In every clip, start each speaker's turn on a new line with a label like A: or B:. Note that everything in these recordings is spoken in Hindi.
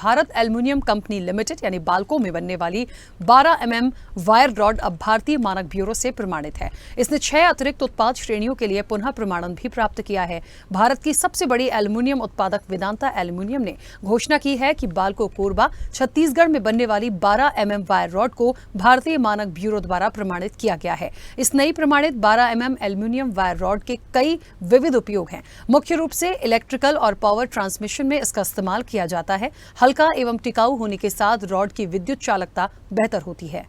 A: भारत एल्युमिनियम कंपनी लिमिटेड यानी बाल्को में बनने वाली 12 mm वायर रॉड अब भारतीय मानक ब्यूरो से प्रमाणित है। इसने 6 अतिरिक्त उत्पाद श्रेणियों के लिए पुनः प्रमाणन भी प्राप्त किया है। भारत की सबसे बड़ी एल्युमिनियम उत्पादक वेदांता एल्युमिनियम ने घोषणा की है कि बाल्को कोरबा छत्तीसगढ़ में बनने वाली 12 mm वायर रॉड को भारतीय मानक ब्यूरो द्वारा प्रमाणित किया गया है। इस नई प्रमाणित 12 mm एल्युमिनियम वायर रॉड के कई विविध उपयोग हैं। मुख्य रूप से इलेक्ट्रिकल और पावर ट्रांसमिशन में इसका इस्तेमाल किया जाता है। हल्का एवं टिकाऊ होने के साथ रॉड की विद्युत चालकता बेहतर होती है।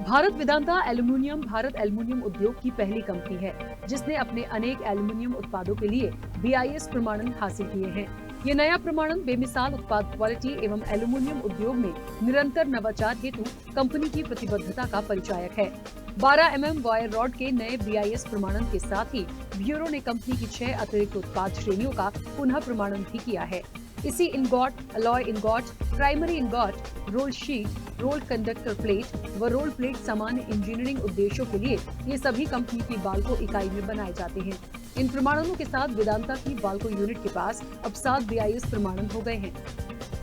A: भारत वेदांता एल्युमिनियम भारत एल्युमिनियम उद्योग की पहली कंपनी है जिसने अपने अनेक एल्युमिनियम उत्पादों के लिए BIS प्रमाणन हासिल किए हैं। ये नया प्रमाणन बेमिसाल उत्पाद क्वालिटी एवं एल्युमिनियम उद्योग में निरंतर नवाचार हेतु कंपनी की प्रतिबद्धता का परिचायक है। 12 mm वायर रॉड के नए BIS प्रमाणन के साथ ही ब्यूरो ने कंपनी की 6 अतिरिक्त उत्पाद श्रेणियों का पुनः प्रमाणन भी किया है। इसी ingot, alloy ingot, primary ingot, roll sheet, roll conductor plate व रोल प्लेट सामान्य इंजीनियरिंग उद्देश्यों के लिए ये सभी कंपनी की बाल्को इकाई में बनाए जाते हैं। इन प्रमाणनों के साथ वेदांता की बाल्को यूनिट के पास अब 7 BIS प्रमाणन हो गए हैं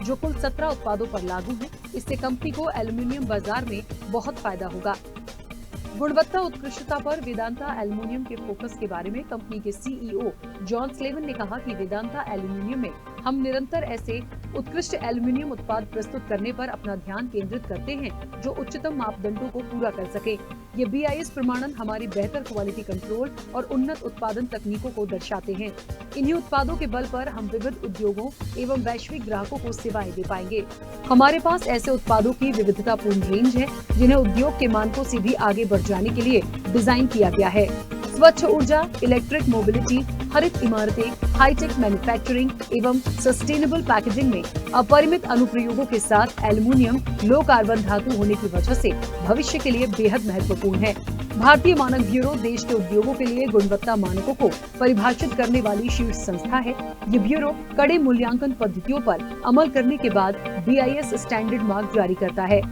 A: जो कुल 17 उत्पादों पर लागू हैं। इससे कंपनी को एल्युमिनियम बाजार में बहुत फायदा होगा। गुणवत्ता उत्कृष्टता पर वेदांता एल्युमिनियम के फोकस के बारे में कंपनी के CEO जॉन स्लेवन ने कहा कि वेदांता एल्युमिनियम में हम निरंतर ऐसे उत्कृष्ट एल्युमिनियम उत्पाद प्रस्तुत करने पर अपना ध्यान केंद्रित करते हैं जो उच्चतम मापदंडों को पूरा कर सके। ये BIS प्रमाणन हमारी बेहतर क्वालिटी कंट्रोल और उन्नत उत्पादन तकनीकों को दर्शाते हैं। इन्हीं उत्पादों के बल पर हम विविध उद्योगों एवं वैश्विक ग्राहकों को सेवाएं दे पाएंगे। हमारे पास ऐसे उत्पादों की विविधतापूर्ण रेंज है जिन्हें उद्योग के मानकों से भी आगे बढ़ जाने के लिए डिजाइन किया गया है। स्वच्छ ऊर्जा, इलेक्ट्रिक मोबिलिटी, हरित इमारतें, हाईटेक मैन्युफैक्चरिंग एवं सस्टेनेबल पैकेजिंग में अपरिमित अनुप्रयोगों के साथ एल्युमिनियम लो कार्बन धातु होने की वजह से भविष्य के लिए बेहद महत्वपूर्ण है। भारतीय मानक ब्यूरो देश के उद्योगों के लिए गुणवत्ता मानकों को परिभाषित करने वाली शीर्ष संस्था है। ये ब्यूरो कड़े मूल्यांकन पद्धतियों पर अमल करने के बाद BIS स्टैंडर्ड मार्क जारी करता है।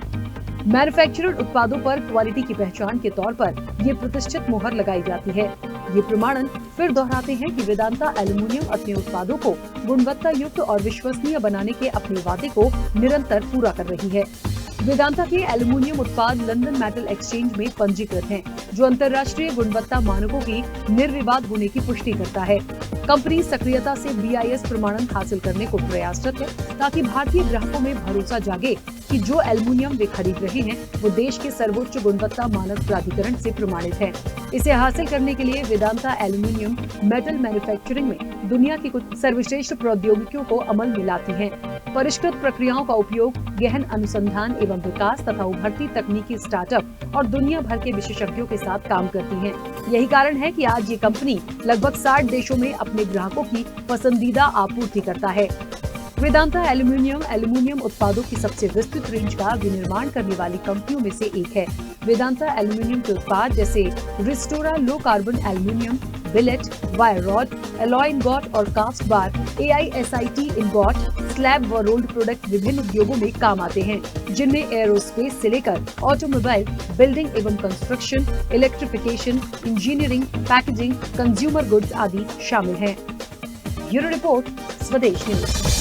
A: मैन्युफैक्चर्ड उत्पादों पर क्वालिटी की पहचान के तौर पर ये प्रतिष्ठित मुहर लगाई जाती है। ये प्रमाणन फिर दोहराते हैं कि वेदांता एल्युमिनियम अपने उत्पादों को गुणवत्ता युक्त और विश्वसनीय बनाने के अपने वादे को निरंतर पूरा कर रही है। वेदांता के एल्युमिनियम उत्पाद लंदन मेटल एक्सचेंज में पंजीकृत हैं, जो अंतर्राष्ट्रीय गुणवत्ता मानकों की निर्विवाद होने की पुष्टि करता है। कंपनी सक्रियता से BIS प्रमाणन हासिल करने को प्रयासरत है ताकि भारतीय ग्राहकों में भरोसा जागे कि जो एल्युमिनियम वे खरीद रहे हैं वो देश के सर्वोच्च गुणवत्ता मानक प्राधिकरण से प्रमाणित है। इसे हासिल करने के लिए वेदांता एल्युमिनियम मेटल मैन्युफैक्चरिंग में दुनिया की कुछ सर्वश्रेष्ठ प्रौद्योगिकियों को अमल में लाती है। परिष्कृत प्रक्रियाओं का उपयोग, गहन अनुसंधान एवं विकास तथा उभरती तकनीकी स्टार्टअप और दुनिया भर के विशेषज्ञों के साथ काम करती है। यही कारण है कि आज ये कंपनी लगभग 60 देशों में अपने ग्राहकों की पसंदीदा आपूर्ति करता है। वेदांता एल्युमिनियम उत्पादों की सबसे विस्तृत रेंज का विनिर्माण करने वाली कंपनियों में से एक है। वेदांता एल्युमिनियम के उत्पाद जैसे Restora low carbon aluminium, billet, wire rod, alloy ingot और cast bar, AISIT ingot, slab व रोल्ड प्रोडक्ट विभिन्न उद्योगों में काम आते हैं, जिनमें एरोस्पेस से लेकर ऑटोमोबाइल, बिल्डिंग एवं construction, electrification, engineering, packaging, consumer goods आदि शामिल हैं। ब्यूरो रिपोर्ट, स्वदेश न्यूज।